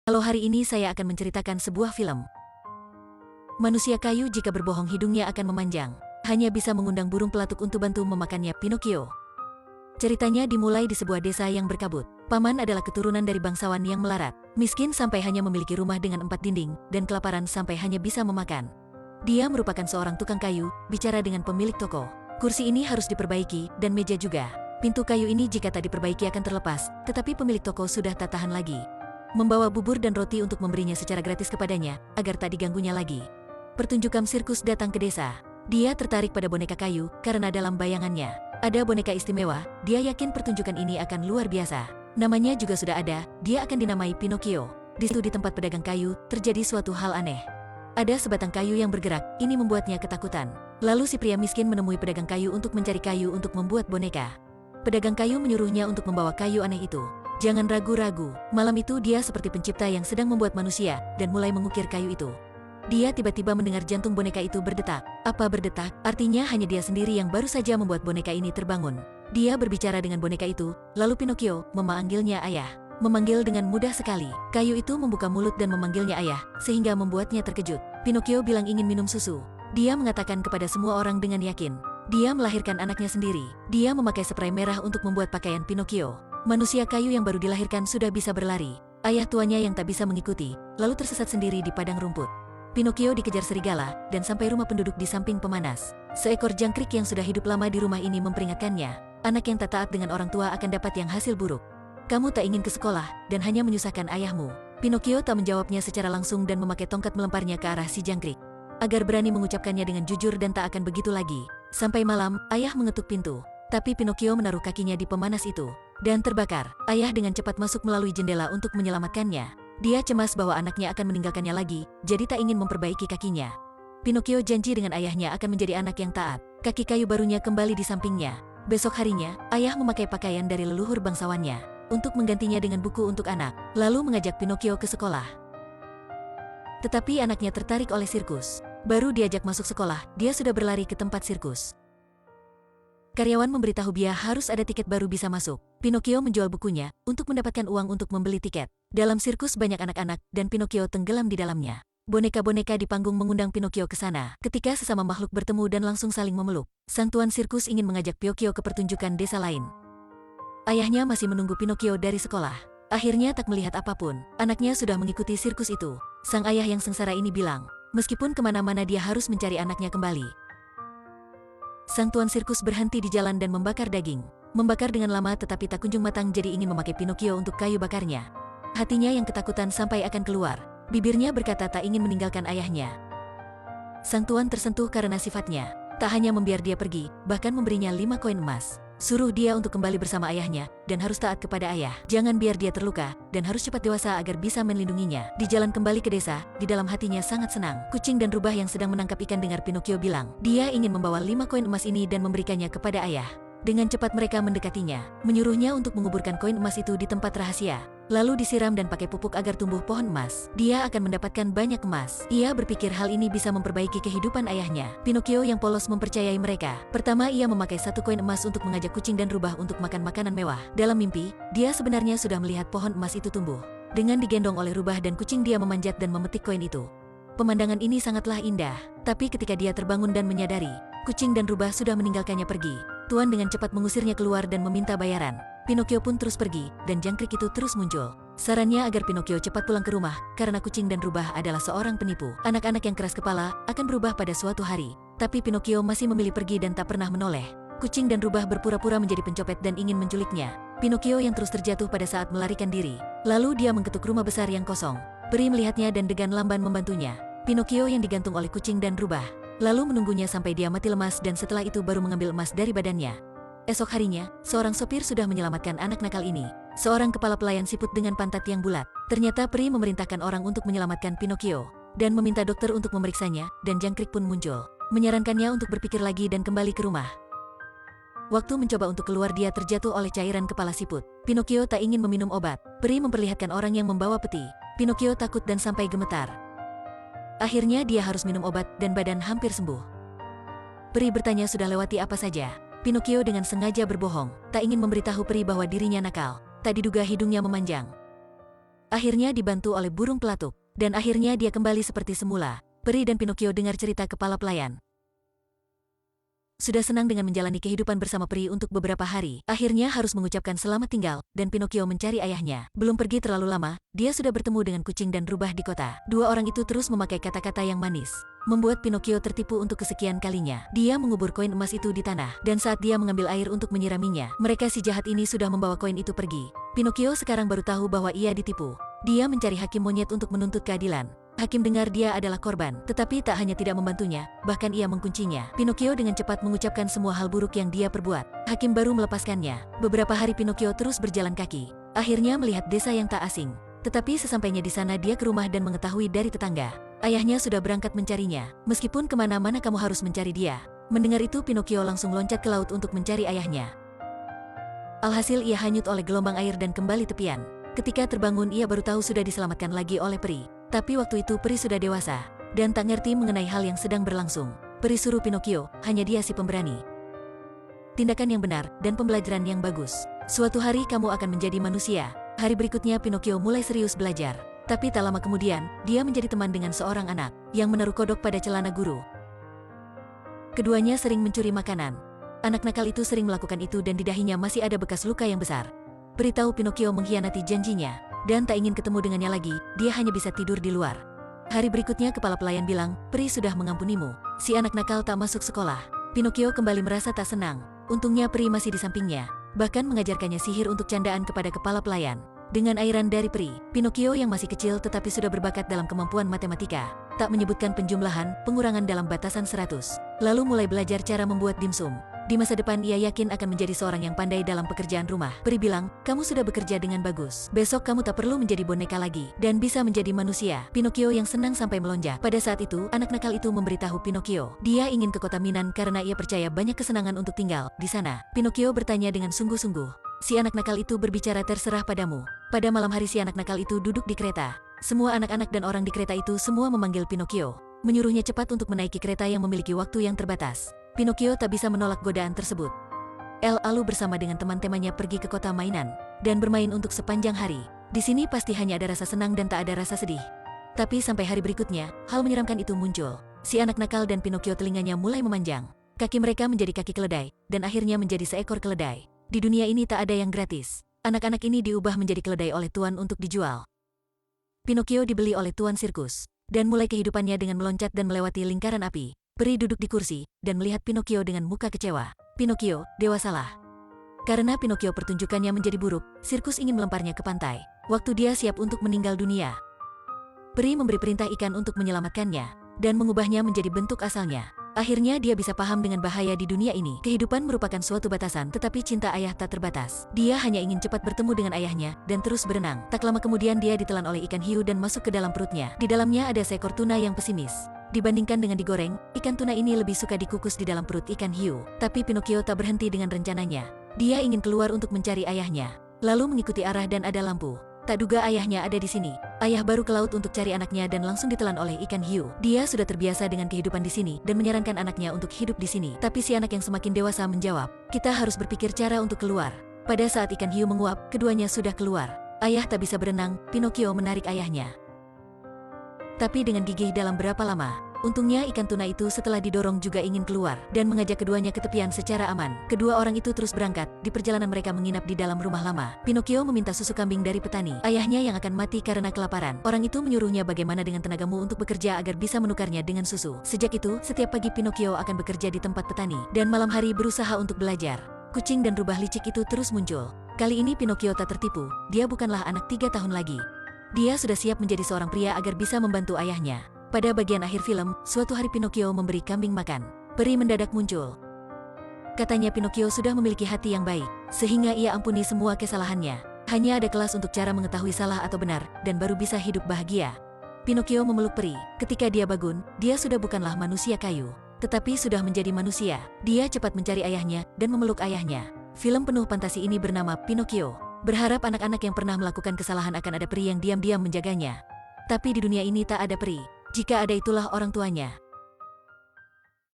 Kalau hari ini saya akan menceritakan sebuah film. Manusia kayu jika berbohong hidungnya akan memanjang. Hanya bisa mengundang burung pelatuk untuk bantu memakannya Pinocchio. Ceritanya dimulai di sebuah desa yang berkabut. Paman adalah keturunan dari bangsawan yang melarat. Miskin sampai hanya memiliki rumah dengan 4 dinding, dan kelaparan sampai hanya bisa memakan. Dia merupakan seorang tukang kayu, bicara dengan pemilik toko. Kursi ini harus diperbaiki, dan meja juga. Pintu kayu ini jika tak diperbaiki akan terlepas, tetapi pemilik toko sudah tak tahan lagi. Membawa bubur dan roti untuk memberinya secara gratis kepadanya, agar tak diganggunya lagi. Pertunjukan sirkus datang ke desa. Dia tertarik pada boneka kayu, karena dalam bayangannya ada boneka istimewa. Dia yakin pertunjukan ini akan luar biasa. Namanya juga sudah ada, dia akan dinamai Pinocchio. Di situ di tempat pedagang kayu, terjadi suatu hal aneh. Ada sebatang kayu yang bergerak, ini membuatnya ketakutan. Lalu si pria miskin menemui pedagang kayu untuk mencari kayu untuk membuat boneka. Pedagang kayu menyuruhnya untuk membawa kayu aneh itu. Jangan ragu-ragu, malam itu dia seperti pencipta yang sedang membuat manusia, dan mulai mengukir kayu itu. Dia tiba-tiba mendengar jantung boneka itu berdetak. Apa berdetak? Artinya hanya dia sendiri yang baru saja membuat boneka ini terbangun. Dia berbicara dengan boneka itu, lalu Pinocchio memanggilnya ayah. Memanggil dengan mudah sekali. Kayu itu membuka mulut dan memanggilnya ayah, sehingga membuatnya terkejut. Pinocchio bilang ingin minum susu. Dia mengatakan kepada semua orang dengan yakin. Dia melahirkan anaknya sendiri. Dia memakai spray merah untuk membuat pakaian Pinocchio. Manusia kayu yang baru dilahirkan sudah bisa berlari. Ayah tuanya yang tak bisa mengikuti, lalu tersesat sendiri di padang rumput. Pinocchio dikejar serigala, dan sampai rumah penduduk di samping pemanas. Seekor jangkrik yang sudah hidup lama di rumah ini memperingatkannya. Anak yang tak taat dengan orang tua akan dapat yang hasil buruk. Kamu tak ingin ke sekolah, dan hanya menyusahkan ayahmu. Pinocchio tak menjawabnya secara langsung dan memakai tongkat melemparnya ke arah si jangkrik. Agar berani mengucapkannya dengan jujur dan tak akan begitu lagi. Sampai malam, ayah mengetuk pintu. Tapi Pinocchio menaruh kakinya di pemanas itu dan terbakar. Ayah dengan cepat masuk melalui jendela untuk menyelamatkannya. Dia cemas bahwa anaknya akan meninggalkannya lagi, jadi tak ingin memperbaiki kakinya. Pinocchio janji dengan ayahnya akan menjadi anak yang taat. Kaki kayu barunya kembali di sampingnya. Besok harinya, ayah memakai pakaian dari leluhur bangsawannya untuk menggantinya dengan buku untuk anak, lalu mengajak Pinocchio ke sekolah. Tetapi anaknya tertarik oleh sirkus. Baru diajak masuk sekolah, dia sudah berlari ke tempat sirkus. Karyawan memberitahu dia harus ada tiket baru bisa masuk. Pinocchio menjual bukunya untuk mendapatkan uang untuk membeli tiket. Dalam sirkus banyak anak-anak dan Pinocchio tenggelam di dalamnya. Boneka-boneka di panggung mengundang Pinocchio ke sana. Ketika sesama makhluk bertemu dan langsung saling memeluk, sang tuan sirkus ingin mengajak Pinocchio ke pertunjukan desa lain. Ayahnya masih menunggu Pinocchio dari sekolah. Akhirnya tak melihat apapun, anaknya sudah mengikuti sirkus itu. Sang ayah yang sengsara ini bilang, meskipun kemana-mana dia harus mencari anaknya kembali. Sang tuan sirkus berhenti di jalan dan membakar daging. Membakar dengan lama tetapi tak kunjung matang jadi ingin memakai Pinocchio untuk kayu bakarnya. Hatinya yang ketakutan sampai akan keluar. Bibirnya berkata tak ingin meninggalkan ayahnya. Sang tuan tersentuh karena sifatnya. Tak hanya membiar dia pergi, bahkan memberinya 5 koin emas. Suruh dia untuk kembali bersama ayahnya, dan harus taat kepada ayah. Jangan biar dia terluka, dan harus cepat dewasa agar bisa melindunginya. Di jalan kembali ke desa, di dalam hatinya sangat senang. Kucing dan rubah yang sedang menangkap ikan dengar Pinocchio bilang, dia ingin membawa 5 koin emas ini dan memberikannya kepada ayah. Dengan cepat mereka mendekatinya, menyuruhnya untuk menguburkan koin emas itu di tempat rahasia. Lalu disiram dan pakai pupuk agar tumbuh pohon emas. Dia akan mendapatkan banyak emas. Ia berpikir hal ini bisa memperbaiki kehidupan ayahnya. Pinocchio yang polos mempercayai mereka. Pertama ia memakai 1 koin emas untuk mengajak kucing dan rubah untuk makan makanan mewah. Dalam mimpi, dia sebenarnya sudah melihat pohon emas itu tumbuh. Dengan digendong oleh rubah dan kucing dia memanjat dan memetik koin itu. Pemandangan ini sangatlah indah. Tapi ketika dia terbangun dan menyadari, kucing dan rubah sudah meninggalkannya pergi. Tuan dengan cepat mengusirnya keluar dan meminta bayaran. Pinocchio pun terus pergi, dan jangkrik itu terus muncul. Sarannya agar Pinocchio cepat pulang ke rumah, karena kucing dan rubah adalah seorang penipu. Anak-anak yang keras kepala akan berubah pada suatu hari. Tapi Pinocchio masih memilih pergi dan tak pernah menoleh. Kucing dan rubah berpura-pura menjadi pencopet dan ingin menculiknya. Pinocchio yang terus terjatuh pada saat melarikan diri. Lalu dia mengetuk rumah besar yang kosong. Peri melihatnya dan dengan lamban membantunya. Pinocchio yang digantung oleh kucing dan rubah. Lalu menunggunya sampai dia mati lemas dan setelah itu baru mengambil emas dari badannya. Esok harinya, seorang sopir sudah menyelamatkan anak nakal ini. Seorang kepala pelayan siput dengan pantat yang bulat. Ternyata peri memerintahkan orang untuk menyelamatkan Pinocchio dan meminta dokter untuk memeriksanya, dan jangkrik pun muncul, menyarankannya untuk berpikir lagi dan kembali ke rumah. Waktu mencoba untuk keluar dia terjatuh oleh cairan kepala siput. Pinocchio tak ingin meminum obat. Peri memperlihatkan orang yang membawa peti. Pinocchio takut dan sampai gemetar. Akhirnya dia harus minum obat dan badan hampir sembuh. Peri bertanya sudah lewati apa saja. Pinocchio dengan sengaja berbohong, tak ingin memberitahu peri bahwa dirinya nakal. Tak diduga hidungnya memanjang. Akhirnya dibantu oleh burung pelatuk, dan akhirnya dia kembali seperti semula. Peri dan Pinocchio dengar cerita kepala pelayan. Sudah senang dengan menjalani kehidupan bersama peri untuk beberapa hari, akhirnya harus mengucapkan selamat tinggal, dan Pinocchio mencari ayahnya. Belum pergi terlalu lama, dia sudah bertemu dengan kucing dan rubah di kota. Dua orang itu terus memakai kata-kata yang manis, membuat Pinocchio tertipu untuk kesekian kalinya. Dia mengubur koin emas itu di tanah, dan saat dia mengambil air untuk menyiraminya, mereka si jahat ini sudah membawa koin itu pergi. Pinocchio sekarang baru tahu bahwa ia ditipu. Dia mencari hakim monyet untuk menuntut keadilan. Hakim dengar dia adalah korban, tetapi tak hanya tidak membantunya, bahkan ia mengkuncinya. Pinocchio dengan cepat mengucapkan semua hal buruk yang dia perbuat. Hakim baru melepaskannya. Beberapa hari Pinocchio terus berjalan kaki. Akhirnya melihat desa yang tak asing. Tetapi sesampainya di sana dia ke rumah dan mengetahui dari tetangga. Ayahnya sudah berangkat mencarinya. Meskipun kemana-mana kamu harus mencari dia. Mendengar itu Pinocchio langsung loncat ke laut untuk mencari ayahnya. Alhasil ia hanyut oleh gelombang air dan kembali tepian. Ketika terbangun ia baru tahu sudah diselamatkan lagi oleh peri. Tapi waktu itu peri sudah dewasa, dan tak ngerti mengenai hal yang sedang berlangsung. Peri suruh Pinocchio, hanya dia si pemberani. Tindakan yang benar, dan pembelajaran yang bagus. Suatu hari kamu akan menjadi manusia. Hari berikutnya Pinocchio mulai serius belajar. Tapi tak lama kemudian, dia menjadi teman dengan seorang anak, yang menaruh kodok pada celana guru. Keduanya sering mencuri makanan. Anak nakal itu sering melakukan itu dan di dahinya masih ada bekas luka yang besar. Peri tahu Pinocchio mengkhianati janjinya. Dan tak ingin ketemu dengannya lagi, dia hanya bisa tidur di luar. Hari berikutnya kepala pelayan bilang, peri sudah mengampunimu. Si anak nakal tak masuk sekolah. Pinocchio kembali merasa tak senang. Untungnya peri masih di sampingnya, bahkan mengajarkannya sihir untuk candaan kepada kepala pelayan. Dengan airan dari peri, Pinocchio yang masih kecil tetapi sudah berbakat dalam kemampuan matematika, tak menyebutkan penjumlahan, pengurangan dalam batasan 100. Lalu mulai belajar cara membuat dimsum. Di masa depan ia yakin akan menjadi seorang yang pandai dalam pekerjaan rumah. Peri bilang, kamu sudah bekerja dengan bagus. Besok kamu tak perlu menjadi boneka lagi, dan bisa menjadi manusia. Pinocchio yang senang sampai melonjak. Pada saat itu, anak nakal itu memberitahu Pinocchio. Dia ingin ke kota Minan karena ia percaya banyak kesenangan untuk tinggal di sana. Pinocchio bertanya dengan sungguh-sungguh. Si anak nakal itu berbicara, terserah padamu. Pada malam hari si anak nakal itu duduk di kereta. Semua anak-anak dan orang di kereta itu semua memanggil Pinocchio, menyuruhnya cepat untuk menaiki kereta yang memiliki waktu yang terbatas. Pinocchio tak bisa menolak godaan tersebut. Lalu bersama dengan teman-temannya pergi ke kota mainan, dan bermain untuk sepanjang hari. Di sini pasti hanya ada rasa senang dan tak ada rasa sedih. Tapi sampai hari berikutnya, hal menyeramkan itu muncul. Si anak nakal dan Pinocchio telinganya mulai memanjang. Kaki mereka menjadi kaki keledai, dan akhirnya menjadi seekor keledai. Di dunia ini tak ada yang gratis. Anak-anak ini diubah menjadi keledai oleh tuan untuk dijual. Pinocchio dibeli oleh tuan sirkus, dan mulai kehidupannya dengan meloncat dan melewati lingkaran api. Peri duduk di kursi, dan melihat Pinocchio dengan muka kecewa. Pinocchio, dewasalah. Karena Pinocchio pertunjukannya menjadi buruk, sirkus ingin melemparnya ke pantai. Waktu dia siap untuk meninggal dunia, peri memberi perintah ikan untuk menyelamatkannya, dan mengubahnya menjadi bentuk asalnya. Akhirnya dia bisa paham dengan bahaya di dunia ini. Kehidupan merupakan suatu batasan, tetapi cinta ayah tak terbatas. Dia hanya ingin cepat bertemu dengan ayahnya, dan terus berenang. Tak lama kemudian dia ditelan oleh ikan hiu dan masuk ke dalam perutnya. Di dalamnya ada seekor tuna yang pesimis. Dibandingkan dengan digoreng, ikan tuna ini lebih suka dikukus di dalam perut ikan hiu. Tapi Pinocchio tak berhenti dengan rencananya. Dia ingin keluar untuk mencari ayahnya. Lalu mengikuti arah dan ada lampu. Tak duga ayahnya ada di sini. Ayah baru ke laut untuk cari anaknya dan langsung ditelan oleh ikan hiu. Dia sudah terbiasa dengan kehidupan di sini dan menyarankan anaknya untuk hidup di sini. Tapi si anak yang semakin dewasa menjawab, kita harus berpikir cara untuk keluar. Pada saat ikan hiu menguap, keduanya sudah keluar. Ayah tak bisa berenang, Pinocchio menarik ayahnya. Tapi dengan gigih dalam berapa lama. Untungnya ikan tuna itu setelah didorong juga ingin keluar dan mengajak keduanya ke tepian secara aman. Kedua orang itu terus berangkat. Di perjalanan mereka menginap di dalam rumah lama. Pinocchio meminta susu kambing dari petani, ayahnya yang akan mati karena kelaparan. Orang itu menyuruhnya bagaimana dengan tenagamu untuk bekerja agar bisa menukarnya dengan susu. Sejak itu, setiap pagi Pinocchio akan bekerja di tempat petani dan malam hari berusaha untuk belajar. Kucing dan rubah licik itu terus muncul. Kali ini Pinocchio tak tertipu. Dia bukanlah anak 3 tahun lagi. Dia sudah siap menjadi seorang pria agar bisa membantu ayahnya. Pada bagian akhir film, suatu hari Pinocchio memberi kambing makan. Peri mendadak muncul. Katanya Pinocchio sudah memiliki hati yang baik, sehingga ia ampuni semua kesalahannya. Hanya ada kelas untuk cara mengetahui salah atau benar, dan baru bisa hidup bahagia. Pinocchio memeluk peri. Ketika dia bangun, dia sudah bukanlah manusia kayu, tetapi sudah menjadi manusia. Dia cepat mencari ayahnya, dan memeluk ayahnya. Film penuh fantasi ini bernama Pinocchio. Berharap anak-anak yang pernah melakukan kesalahan akan ada peri yang diam-diam menjaganya. Tapi di dunia ini tak ada peri. Jika ada itulah orang tuanya.